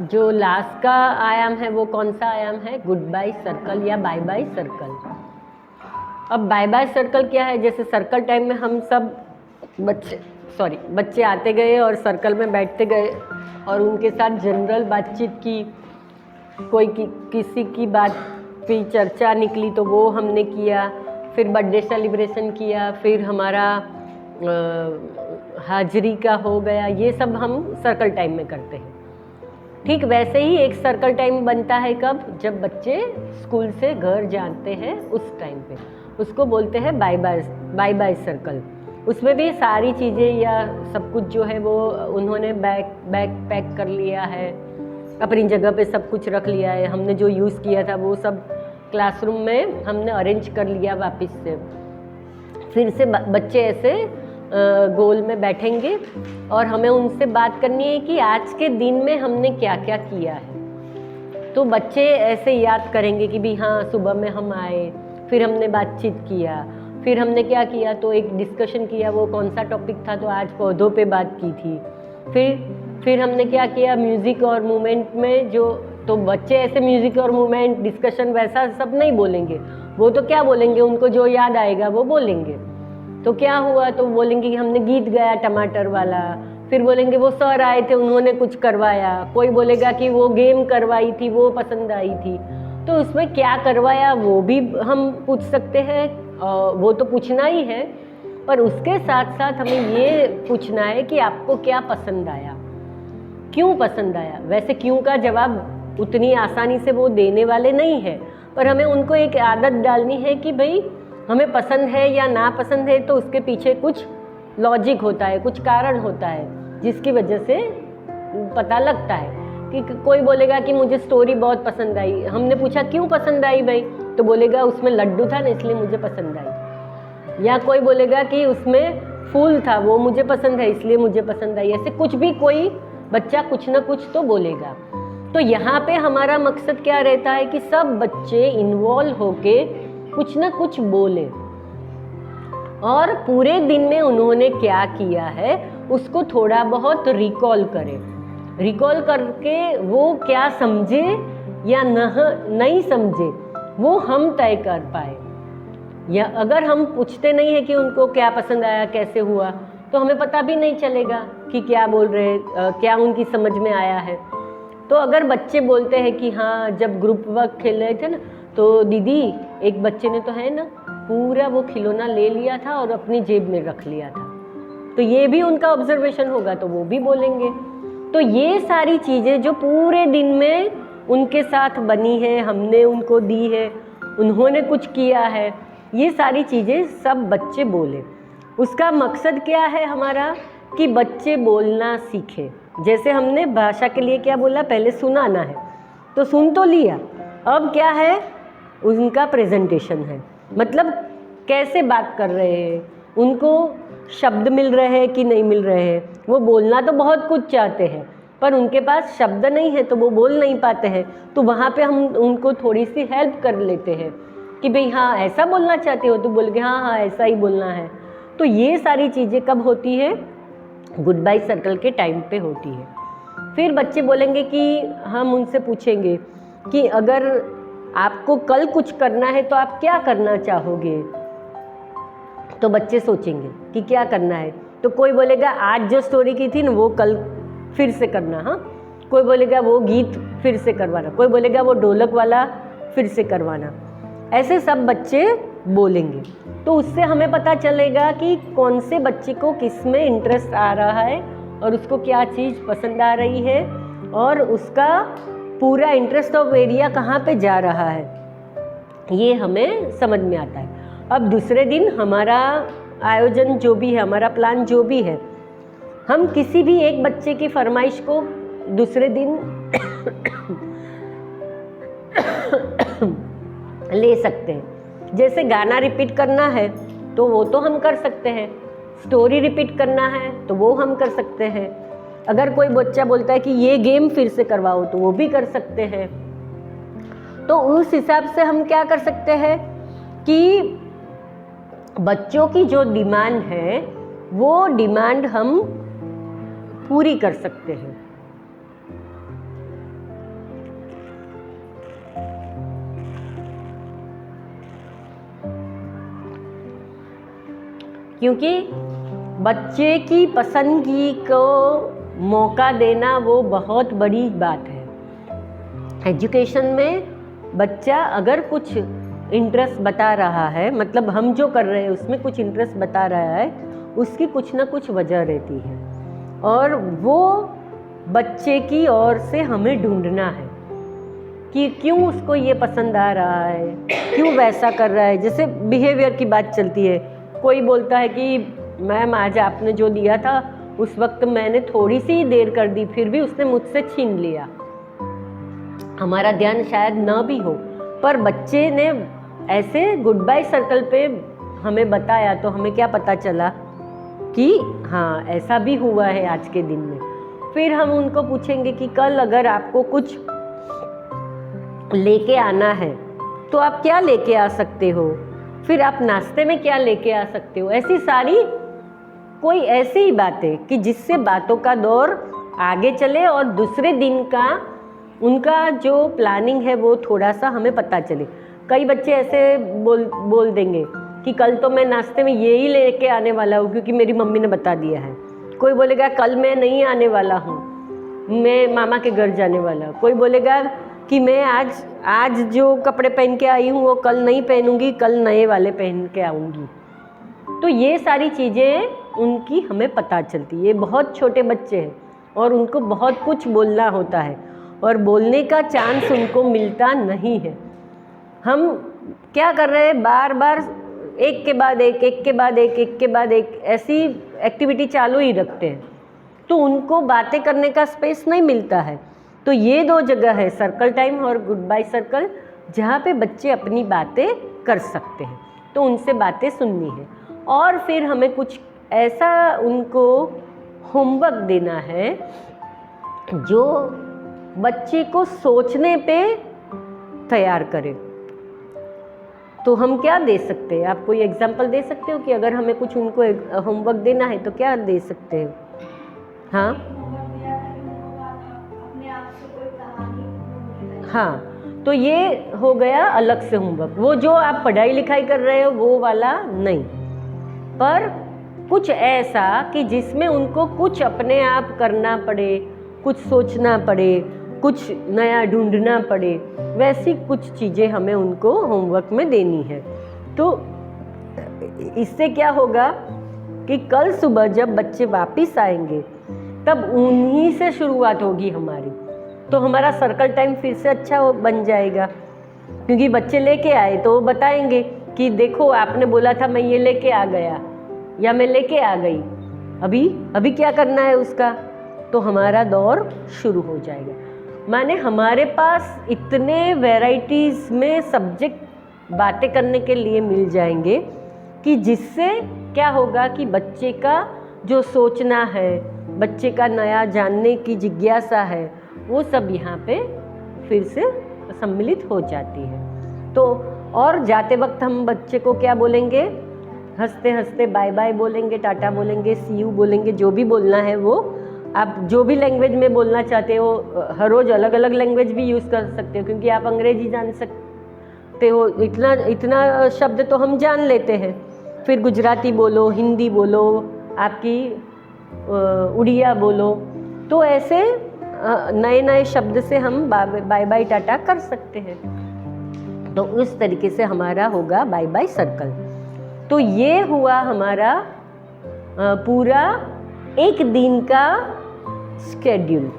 जो लास्ट का आयाम है वो कौन सा आयाम है? गुड बाय सर्कल या बाय बाय सर्कल। अब बाय बाय सर्कल क्या है? जैसे सर्कल टाइम में हम सब बच्चे आते गए और सर्कल में बैठते गए और उनके साथ जनरल बातचीत की, किसी की बात पे चर्चा निकली तो वो हमने किया, फिर बर्थडे सेलिब्रेशन किया, फिर हमारा हाजिरी का हो गया, ये सब हम सर्कल टाइम में करते हैं। ठीक वैसे ही एक सर्कल टाइम बनता है कब? जब बच्चे स्कूल से घर जाते हैं उस टाइम पे, उसको बोलते हैं बाय बाय सर्कल। उसमें भी सारी चीज़ें या सब कुछ जो है वो उन्होंने बैग पैक कर लिया है, अपनी जगह पे सब कुछ रख लिया है, हमने जो यूज़ किया था वो सब क्लासरूम में हमने अरेंज कर लिया वापस से। फिर से बच्चे ऐसे गोल में बैठेंगे और हमें उनसे बात करनी है कि आज के दिन में हमने क्या क्या किया है। तो बच्चे ऐसे याद करेंगे कि भी हाँ, सुबह में हम आए, फिर हमने बातचीत किया, फिर हमने क्या किया, तो एक डिस्कशन किया, वो कौन सा टॉपिक था, तो आज पौधों पे बात की थी। फिर हमने क्या किया, म्यूज़िक और मूवमेंट में जो, तो बच्चे ऐसे म्यूज़िक और मूवमेंट डिस्कशन वैसा सब नहीं बोलेंगे, वो तो क्या बोलेंगे, उनको जो याद आएगा वो बोलेंगे। तो क्या हुआ, तो बोलेंगे कि हमने गीत गाया टमाटर वाला, फिर बोलेंगे वो सर आए थे उन्होंने कुछ करवाया, कोई बोलेगा कि वो गेम करवाई थी वो पसंद आई थी। तो उसमें क्या करवाया वो भी हम पूछ सकते हैं, वो तो पूछना ही है, पर उसके साथ साथ हमें ये पूछना है कि आपको क्या पसंद आया, क्यों पसंद आया। वैसे क्यों का जवाब उतनी आसानी से वो देने वाले नहीं है, पर हमें उनको एक आदत डालनी है कि भाई हमें पसंद है या ना पसंद है, तो उसके पीछे कुछ लॉजिक होता है, कुछ कारण होता है जिसकी वजह से पता लगता है। कि कोई बोलेगा कि मुझे स्टोरी बहुत पसंद आई, हमने पूछा क्यों पसंद आई भाई, तो बोलेगा उसमें लड्डू था ना इसलिए मुझे पसंद आई। या कोई बोलेगा कि उसमें फूल था वो मुझे पसंद है इसलिए मुझे पसंद आई। ऐसे कुछ भी कोई बच्चा कुछ ना कुछ तो बोलेगा। तो यहाँ पे हमारा मकसद क्या रहता है कि सब बच्चे इन्वॉल्व होके कुछ ना कुछ बोले और पूरे दिन में उन्होंने क्या किया है उसको थोड़ा बहुत रिकॉल करें। रिकॉल करके वो क्या समझे या नहीं समझे वो हम तय कर पाए। या अगर हम पूछते नहीं है कि उनको क्या पसंद आया, कैसे हुआ, तो हमें पता भी नहीं चलेगा कि क्या बोल रहे, क्या उनकी समझ में आया है। तो अगर बच्चे बोलते हैं कि हाँ, जब ग्रुप वर्क खेल रहे थे ना, तो दीदी एक बच्चे ने तो है ना पूरा वो खिलौना ले लिया था और अपनी जेब में रख लिया था, तो ये भी उनका ऑब्जर्वेशन होगा, तो वो भी बोलेंगे। तो ये सारी चीज़ें जो पूरे दिन में उनके साथ बनी है, हमने उनको दी है, उन्होंने कुछ किया है, ये सारी चीज़ें सब बच्चे बोले। उसका मकसद क्या है हमारा कि बच्चे बोलना सीखे। जैसे हमने भाषा के लिए क्या बोला, पहले सुनाना है, तो सुन तो लिया, अब क्या है उनका प्रेजेंटेशन है, मतलब कैसे बात कर रहे हैं, उनको शब्द मिल रहे हैं कि नहीं मिल रहे हैं। वो बोलना तो बहुत कुछ चाहते हैं पर उनके पास शब्द नहीं है तो वो बोल नहीं पाते हैं, तो वहाँ पे हम उनको थोड़ी सी हेल्प कर लेते हैं कि भाई हाँ ऐसा बोलना चाहते हो, तो बोल के हाँ हाँ ऐसा ही बोलना है। तो ये सारी चीज़ें कब होती है, गुड बाय सर्कल के टाइम पे होती है। फिर बच्चे बोलेंगे कि हम उनसे पूछेंगे कि अगर आपको कल कुछ करना है तो आप क्या करना चाहोगे। तो बच्चे सोचेंगे कि क्या करना है, तो कोई बोलेगा आज जो स्टोरी की थी ना वो कल फिर से करना, हाँ, कोई बोलेगा वो गीत फिर से करवाना, कोई बोलेगा वो ढोलक वाला फिर से करवाना। ऐसे सब बच्चे बोलेंगे, तो उससे हमें पता चलेगा कि कौन से बच्चे को किस में इंटरेस्ट आ रहा है और उसको क्या चीज़ पसंद आ रही है और उसका पूरा इंटरेस्ट ऑफ एरिया कहाँ पे जा रहा है, ये हमें समझ में आता है। अब दूसरे दिन हमारा आयोजन जो भी है, हमारा प्लान जो भी है, हम किसी भी एक बच्चे की फरमाइश को दूसरे दिन ले सकते हैं। जैसे गाना रिपीट करना है तो वो तो हम कर सकते हैं, स्टोरी रिपीट करना है तो वो हम कर सकते हैं, अगर कोई बच्चा बोलता है कि ये गेम फिर से करवाओ तो वो भी कर सकते हैं। तो उस हिसाब से हम क्या कर सकते हैं कि बच्चों की जो डिमांड है वो डिमांड हम पूरी कर सकते हैं। क्योंकि बच्चे की पसंदगी को मौका देना वो बहुत बड़ी बात है। एजुकेशन में बच्चा अगर कुछ इंटरेस्ट बता रहा है, मतलब हम जो कर रहे हैं उसमें कुछ इंटरेस्ट बता रहा है, उसकी कुछ ना कुछ वजह रहती है और वो बच्चे की ओर से हमें ढूंढना है कि क्यों उसको ये पसंद आ रहा है, क्यों वैसा कर रहा है। जैसे बिहेवियर की बात चलती है, कोई बोलता है कि मैम आज आपने जो दिया था उस वक्त मैंने थोड़ी सी देर कर दी, फिर भी उसने मुझसे छीन लिया। हमारा ध्यान शायद न भी हो, पर बच्चे ने ऐसे गुड बाय सर्कल पे हमें बताया तो हमें क्या पता चला कि हाँ ऐसा भी हुआ है आज के दिन में। फिर हम उनको पूछेंगे कि कल अगर आपको कुछ लेके आना है तो आप क्या लेके आ सकते हो, फिर आप नाश्ते में क्या लेके आ सकते हो। ऐसी सारी कोई ऐसी ही बातें कि जिससे बातों का दौर आगे चले और दूसरे दिन का उनका जो प्लानिंग है वो थोड़ा सा हमें पता चले। कई बच्चे ऐसे बोल देंगे कि कल तो मैं नाश्ते में यही लेके आने वाला हूँ क्योंकि मेरी मम्मी ने बता दिया है। कोई बोलेगा कल मैं नहीं आने वाला हूँ, मैं मामा के घर जाने वाला हूँ। कोई बोलेगा कि मैं आज जो कपड़े पहन के आई हूँ वो कल नहीं पहनूंगी, कल नए वाले पहन के आऊँगी। तो ये सारी चीज़ें उनकी हमें पता चलती है। ये बहुत छोटे बच्चे हैं और उनको बहुत कुछ बोलना होता है और बोलने का चांस उनको मिलता नहीं है। हम क्या कर रहे हैं, बार बार एक के बाद एक, एक के बाद एक, एक के बाद एक ऐसी एक्टिविटी चालू ही रखते हैं, तो उनको बातें करने का स्पेस नहीं मिलता है। तो ये दो जगह है, सर्कल टाइम और गुड बाय सर्कल, जहाँ पे बच्चे अपनी बातें कर सकते हैं। तो उनसे बातें सुननी है और फिर हमें कुछ ऐसा उनको होमवर्क देना है जो बच्चे को सोचने पे तैयार करे। तो हम क्या दे सकते हैं, आप कोई एग्जांपल दे सकते हो कि अगर हमें कुछ उनको होमवर्क देना है तो क्या दे सकते हो? हाँ हाँ, तो ये हो गया अलग से होमवर्क। वो जो आप पढ़ाई लिखाई कर रहे हो वो वाला नहीं, पर कुछ ऐसा कि जिसमें उनको कुछ अपने आप करना पड़े, कुछ सोचना पड़े, कुछ नया ढूंढना पड़े, वैसी कुछ चीज़ें हमें उनको होमवर्क में देनी है। तो इससे क्या होगा कि कल सुबह जब बच्चे वापस आएंगे तब उन्हीं से शुरुआत होगी हमारी, तो हमारा सर्कल टाइम फिर से अच्छा बन जाएगा। क्योंकि बच्चे लेके आए तो वो बताएंगे कि देखो आपने बोला था मैं ये लेके आ गया या मैं लेके आ गई, अभी क्या करना है उसका, तो हमारा दौर शुरू हो जाएगा। माने हमारे पास इतने वैराइटीज़ में सब्जेक्ट बातें करने के लिए मिल जाएंगे कि जिससे क्या होगा कि बच्चे का जो सोचना है, बच्चे का नया जानने की जिज्ञासा है, वो सब यहाँ पे फिर से सम्मिलित हो जाती है। तो और जाते वक्त हम बच्चे को क्या बोलेंगे, हंसते हंसते बाय बाय बोलेंगे, टाटा बोलेंगे, सी यू बोलेंगे, जो भी बोलना है वो आप जो भी लैंग्वेज में बोलना चाहते हो। हर रोज़ अलग अलग लैंग्वेज भी यूज़ कर सकते हो क्योंकि आप अंग्रेजी जान सकते हो, इतना शब्द तो हम जान लेते हैं। फिर गुजराती बोलो, हिंदी बोलो, आपकी उड़िया बोलो, तो ऐसे नए नए शब्द से हम बाय बाय टाटा कर सकते हैं। तो उस तरीके से हमारा होगा बाय बाय सर्कल। तो ये हुआ हमारा पूरा एक दिन का स्केड्यूल।